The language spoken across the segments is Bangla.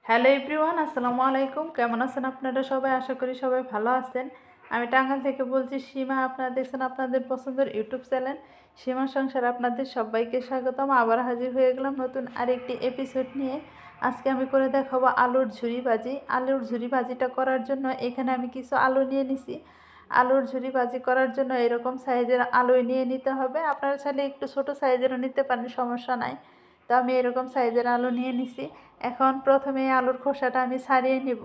হ্যালো এভরিওয়ান, আসসালামু আলাইকুম। কেমন আছেন আপনারা সবাই? আশা করি সবাই ভালো আছেন। আমি টাঙ্গাইল থেকে বলছি সীমা। আপনারা দেখছেন আপনাদের পছন্দের ইউটিউব চ্যানেল সীমা সংসার। আপনাদের সবাইকে স্বাগতম। আবার হাজির হয়ে গেলাম নতুন আরেকটি এপিসোড নিয়ে। আজকে আমি করে দেখাবো আলুর ঝুরি ভাজি। আলুর ঝুরি ভাজিটা করার জন্য এখানে আমি কিছু আলু নিয়ে নিছি। আলুর ঝুরি ভাজি করার জন্য এরকম সাইজের আলু নিয়ে নিতে হবে। আপনারা চাইলে একটু ছোটো সাইজেরও নিতে পারেন, সমস্যা নাই। তো আমি এরকম সাইজের আলু নিয়ে নিছি। এখন প্রথমে আলুর খোসাটা আমি ছাড়িয়ে নিব।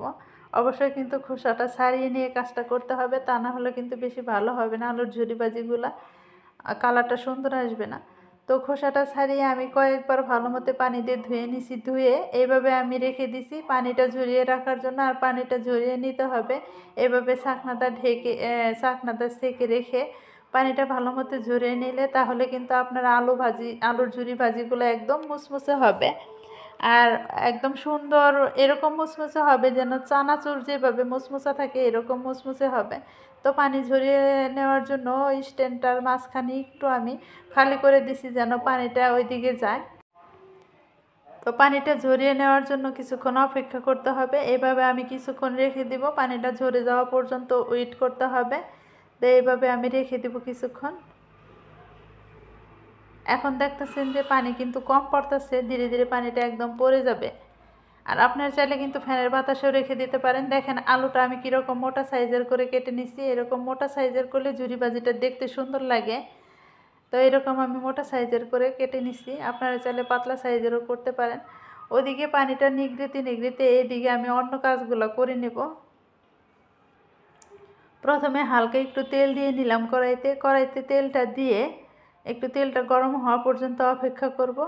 অবশ্যই কিন্তু খোসাটা ছাড়িয়ে নিয়ে কাজটা করতে হবে, তা না হলে কিন্তু বেশি ভালো হবে না, আলুর ঝুরি ভাজিগুলা কালারটা সুন্দর আসবে না। তো খোসাটা ছাড়িয়ে আমি কয়েকবার ভালো মতো পানি দিয়ে ধুয়ে নিছি। ধুয়ে এইভাবে আমি রেখে দিছি পানিটা ঝরিয়ে রাখার জন্য। আর পানিটা ঝরিয়ে নিতে হবে এভাবে ছাকনাটা সেঁকে রেখে পানিটা ভালো মতো ঝরিয়ে নিলে তাহলে কিন্তু আপনার আলুর ঝুরি ভাজিগুলো একদম মুসমুসে হবে। আর একদম সুন্দর এরকম মুসমুসে হবে যেন চানাচুর যেভাবে মুসমুসা থাকে এরকম মুসমুসে হবে। তো পানি ঝরিয়ে নেওয়ার জন্য স্ট্যান্ডটার মাঝখানে একটু আমি খালি করে দিছি যেন পানিটা ওইদিকে যায়। তো পানিটা ঝরিয়ে নেওয়ার জন্য কিছুক্ষণ অপেক্ষা করতে হবে। এভাবে আমি কিছুক্ষণ রেখে দিব, পানিটা ঝরে যাওয়া পর্যন্ত ওয়েট করতে হবে। তো এইভাবে আমি রেখে দিব কিছুক্ষণ। এখন দেখতেছেন যে পানি কিন্তু কম পড়তেছে, ধীরে ধীরে পানিটা একদম পড়ে যাবে। আর আপনার চাইলে কিন্তু ফ্যানের বাতাসেও রেখে দিতে পারেন। দেখেন আলুটা আমি কীরকম মোটা সাইজের করে কেটে নিছি। এরকম মোটা সাইজের করলে ঝুরি ভাজিটা দেখতে সুন্দর লাগে। তো এরকম আমি মোটা সাইজের করে কেটে নিছি। আপনারা চাইলে পাতলা সাইজেরও করতে পারেন। ওদিকে পানিটা নিগড়িতে নিগড়িতে এইদিকে আমি অন্য কাজগুলো করে নেব। প্রথমে হালকা একটু তেল দিয়ে নিলাম কড়াইতে তেলটা দিয়ে একটু তেলটা গরম হওয়া পর্যন্ত অপেক্ষা করব।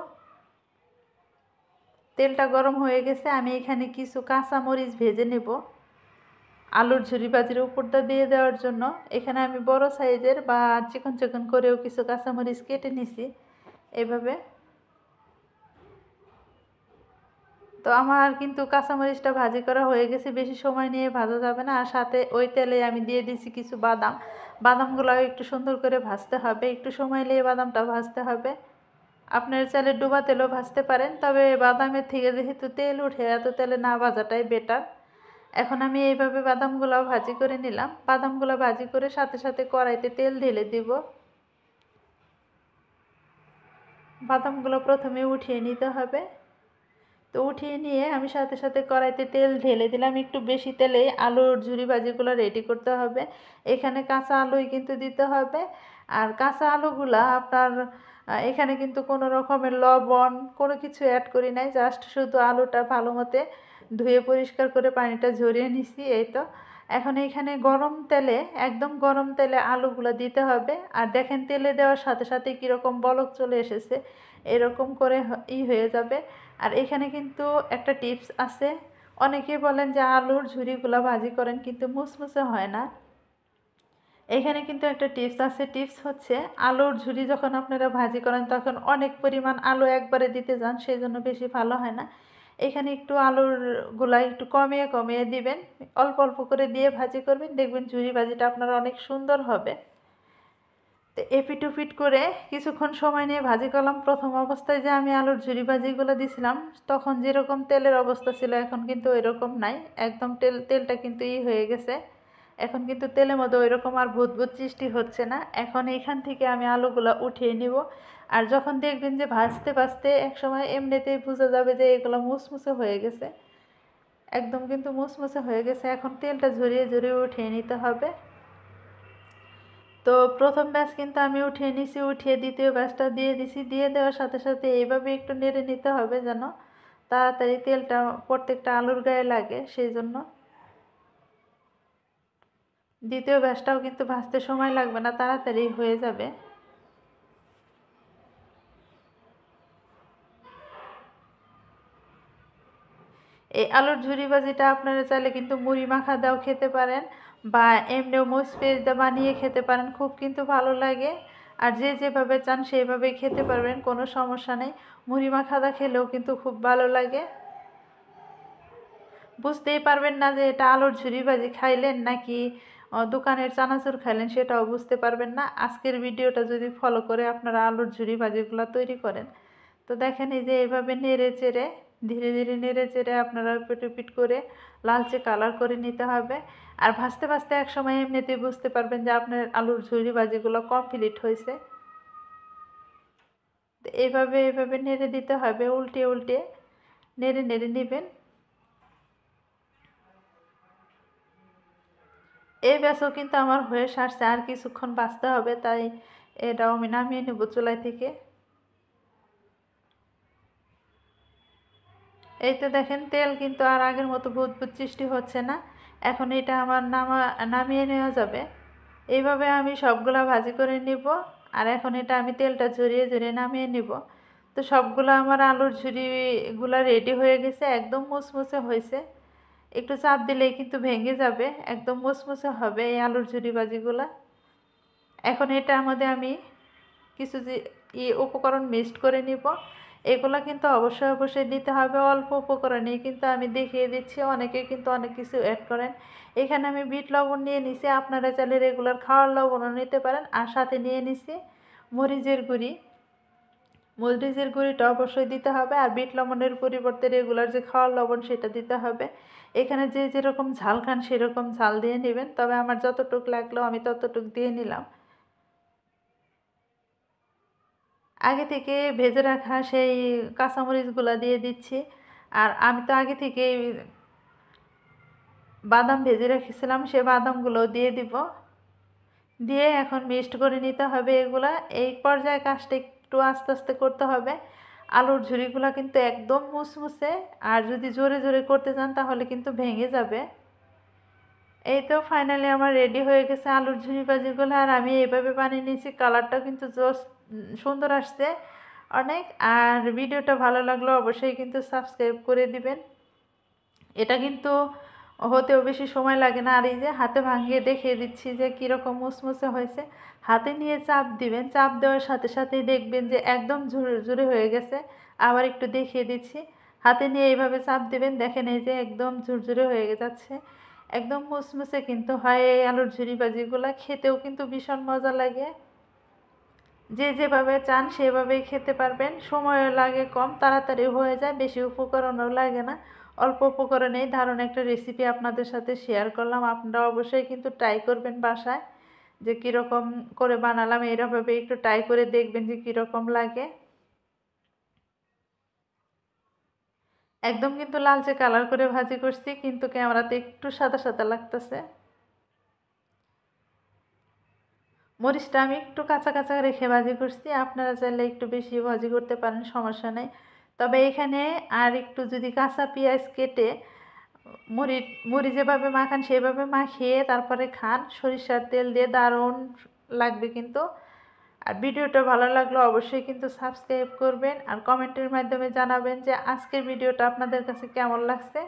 তেলটা গরম হয়ে গেছে, আমি এখানে কিছু কাঁচামরিচ ভেজে নেব আলুর ঝুরি ভাজির উপরটা দিয়ে দেওয়ার জন্য। এখানে আমি বড় সাইজের বা চিকন চিকন করেও কিছু কাঁচামরিচ কেটে নিছি এভাবে। তো আমার কিন্তু কাঁচামরিচটা ভাজি করা হয়ে গেছে, বেশি সময় নিয়ে ভাজা যাবে না। আর সাথে ওই তেলে আমি দিয়ে দিছি কিছু বাদামগুলো একটু সুন্দর করে ভাজতে হবে, একটু সময় নিয়ে বাদামটা ভাজতে হবে। আপনার চাইলে ডুবা তেলও ভাজতে পারেন, তবে বাদামের থেকে যেহেতু তেল উঠে এত তেলে না ভাজাটাই বেটার। এখন আমি এইভাবে বাদামগুলো ভাজি করে নিলাম। বাদামগুলো ভাজি করে সাথে সাথে কড়াইতে তেল ঢেলে দিব। বাদামগুলো প্রথমে উঠিয়ে নিতে হবে। তো উঠিয়ে নিয়ে আমি সাথে সাথে কড়াইতে তেল ঢেলে দিলাম। একটু বেশি তেলেই আলুর ঝুরি ভাজিগুলো রেডি করতে হবে। এখানে কাঁচা আলুই কিন্তু দিতে হবে। আর কাঁচা আলুগুলা আপনার এখানে কিন্তু কোনো রকমের লবণ কোনো কিছু অ্যাড করি নাই, জাস্ট শুধু আলুটা ভালো মতে ধুয়ে পরিষ্কার করে পানিটা ঝরিয়ে নিছি, এই তো। এখন এইখানে একদম গরম তেলে আলুগুলো দিতে হবে। আর দেখেন তেলে দেওয়ার সাথে সাথে কীরকম বলক চলে এসেছে, এরকম করে হয়ে যাবে। আর এখানে কিন্তু একটা টিপস আছে। অনেকেই বলেন যে আলুর ঝুরিগুলো ভাজি করেন কিন্তু মুসমুসে হয় না। এখানে কিন্তু একটা টিপস আছে। টিপস হচ্ছে আলুর ঝুরি যখন আপনারা ভাজি করেন তখন অনেক পরিমাণ আলু একবারে দিতে যান, সেই জন্য বেশি ভালো হয় না। এখানে একটু আলুর গুলা একটু কমিয়ে কমিয়ে দিবেন, অল্প অল্প করে দিয়ে ভাজি করবেন, দেখবেন ঝুরি ভাজিটা আপনার অনেক সুন্দর হবে। তো এপিট ওপিট করে কিছুক্ষণ সময় নিয়ে ভাজি করলাম। প্রথম অবস্থায় যে আমি আলুর ঝুরি ভাজিগুলো দিছিলাম তখন যেরকম তেলের অবস্থা ছিল এখন কিন্তু ওইরকম নাই, একদম তেলটা কিন্তু হয়ে গেছে। এখন কিন্তু তেলের মধ্যে ওইরকম আর ভুত ভুত সৃষ্টি হচ্ছে না। এখন এইখান থেকে আমি আলুগুলো উঠিয়ে নিব। আর যখন দেখবেন যে ভাজতে ভাজতে একসময় এমনিতেই বোঝা যাবে যে এগুলো মুসমুসে হয়ে গেছে, একদম কিন্তু মুসমুসে হয়ে গেছে। এখন তেলটা ঝরিয়ে ঝরিয়ে উঠিয়ে নিতে হবে। তো প্রথম ব্যাচ কিন্তু আমি উঠিয়ে নিছি, উঠিয়ে দ্বিতীয় ব্যাচটা দিয়ে দিছি। দিয়ে দেওয়ার সাথে সাথে এইভাবে একটু নেড়ে নিতে হবে যেন তাড়াতাড়ি তেলটা প্রত্যেকটা আলুর গায়ে লাগে, সেই জন্য। দ্বিতীয় ব্যাচটাও কিন্তু ভাজতে সময় লাগবে না, তাড়াতাড়ি হয়ে যাবে। এই আলুর ঝুরি ভাজিটা আপনারা চাইলে কিন্তু মুড়ি মাখা দাও খেতে পারেন, বা এমনিও মুচ পেঁয়াজ দিয়ে বানিয়ে খেতে পারেন, খুব কিন্তু ভালো লাগে। আর যে যেভাবে চান সেইভাবেই খেতে পারবেন, কোনো সমস্যা নেই। মুড়ি মাখা দা খেলেও কিন্তু খুব ভালো লাগে। বুঝতেই পারবেন না যে এটা আলুর ঝুরি ভাজি খাইলেন নাকি দোকানের চানাচুর খাইলেন, সেটাও বুঝতে পারবেন না আজকের ভিডিওটা যদি ফলো করে আপনারা আলুর ঝুরি ভাজিগুলো তৈরি করেন। তো দেখেন এই যে এইভাবে নেড়ে চেড়ে ধীরে ধীরে নেড়ে চেড়ে আপনারা পিট করে লালচে কালার করে নিতে হবে। আর ভাজতে ভাজতে এক সময় এমনিতেই বুঝতে পারবেন যে আপনার আলুর ঝুরি ভাজিগুলো কমপ্লিট হয়েছে। এইভাবে এইভাবে নেড়ে দিতে হবে, উল্টে উল্টে নেড়ে নেড়ে নেবেন। এই ব্যাসও কিন্তু আমার হয়ে সারছে, আর কিছুক্ষণ বাঁচতে হবে, তাই এটাও আমি নামিয়ে নেব চুলাই থেকে। এই তো দেখেন তেল কিন্তু আর আগের মতো বুদবুদ সৃষ্টি হচ্ছে না। এখন এটা আমার নামিয়ে নেওয়া যাবে। এইভাবে আমি সবগুলা ভাজি করে নিব। আর এখন এটা আমি তেলটা ঝরিয়ে ঝরিয়ে নামিয়ে নিব। তো সবগুলো আমার আলুর ঝুরিগুলা রেডি হয়ে গেছে, একদম মুচমুচে হয়েছে। একটু চাপ দিলেই কিন্তু ভেঙে যাবে, একদম মুচমুচে হবে এই আলুর ঝুরি ভাজিগুলা। এখন এটার মধ্যে আমি কিছু যে উপকরণ মিক্সড করে নিব। এগুলো কিন্তু অবশ্যই অবশ্যই দিতে হবে, অল্প উপকরণেই কিন্তু আমি দেখিয়ে দিচ্ছি। অনেকে কিন্তু অনেক কিছু অ্যাড করেন। এখানে আমি বিট লবণ নিয়ে নিছি, আপনারা চাইলে রেগুলার খাওয়ার লবণও নিতে পারেন। আর সাথে নিয়ে নিছি মরিচের গুঁড়ি। মরিচের গুঁড়িটা অবশ্যই দিতে হবে। আর বিট লবণের পরিবর্তে রেগুলার যে খাওয়ার লবণ সেটা দিতে হবে। এখানে যে যেরকম ঝাল খান সেরকম ঝাল দিয়ে নেবেন, তবে আমার যতটুক লাগলো আমি ততটুক দিয়ে নিলাম। আগে থেকে ভেজে রাখা সেই কাঁচামরিচগুলো দিয়ে দিচ্ছি। আর আমি তো আগে থেকে বাদাম ভেজে রেখেছিলাম, সে বাদামগুলো দিয়ে দিব। দিয়ে এখন মিক্সড করে নিতে হবে এগুলা। এই পর্যায়ে কাজটা একটু আস্তে আস্তে করতে হবে। আলুর ঝুরিগুলো কিন্তু একদম মুসমুসে, আর যদি জোরে জোরে করতে চান তাহলে কিন্তু ভেঙে যাবে। এই তো ফাইনালি আমার রেডি হয়ে গেছে আলুর ঝুরি ভাজিগুলো। আর আমি এইভাবে বানিয়ে নিয়েছি, কালারটাও কিন্তু সুন্দর আসছে অনেক। আর ভিডিওটা ভালো লাগলো অবশ্যই কিন্তু সাবস্ক্রাইব করে দিবেন। এটা কিন্তু হতেও বেশি সময় লাগে না। আর এই যে হাতে ভাঙিয়ে দেখিয়ে দিচ্ছি যে কীরকম মুসমুসে হয়েছে। হাতে নিয়ে চাপ দিবেন, চাপ দেওয়ার সাথে সাথেই দেখবেন যে একদম ঝুরে ঝুরে হয়ে গেছে। আবার একটু দেখিয়ে দিচ্ছি, হাতে নিয়ে এইভাবে চাপ দিবেন, দেখেন এই যে একদম ঝুরঝুরে হয়ে যাচ্ছে। একদম মুসমুসে কিন্তু হয় এই আলুর ঝুরি ভাজিগুলো, খেতেও কিন্তু ভীষণ মজা লাগে। যে যেভাবে চান সেভাবেই খেতে পারবেন। সময়ও লাগে কম, তাড়াতাড়ি হয়ে যায়, বেশি উপকরণও লাগে না। অল্প উপকরণেই দারুণ একটা রেসিপি আপনাদের সাথে শেয়ার করলাম। আপনারা অবশ্যই কিন্তু ট্রাই করবেন বাসায়, যে কীরকম করে বানালাম এইভাবে একটু ট্রাই করে দেখবেন যে কীরকম লাগে। একদম কিন্তু লালচে কালার করে ভাজি করছি, কিন্তু ক্যামেরাতে একটু সাদা সাদা লাগতেছে। মরিচটা আমি একটু কাঁচা কাঁচা রেখে ভাজি করছি, আপনারা চাইলে একটু বেশি ভাজি করতে পারেন, সমস্যা নেই। তবে এখানে আর একটু যদি কাঁচা পেঁয়াজ কেটে মুড়ি যেভাবে মাখান সেভাবে মাখিয়ে তারপরে খান সরিষার তেল দিয়ে, দারুণ লাগবে কিন্তু। আর ভিডিওটা ভালো লাগলে অবশ্যই কিন্তু সাবস্ক্রাইব করবেন, আর কমেন্টের মাধ্যমে জানাবেন যে আজকের ভিডিওটা আপনাদের কাছে কেমন লাগছে।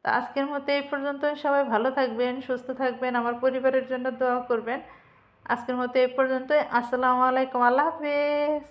তো আজকের মতো এই পর্যন্ত। সবাই ভালো থাকবেন, সুস্থ থাকবেন, আমার পরিবারের জন্য দোয়া করবেন। আজকের মতো এই পর্যন্ত। আসসালামু আলাইকুম, আল্লাহ হাফেজ।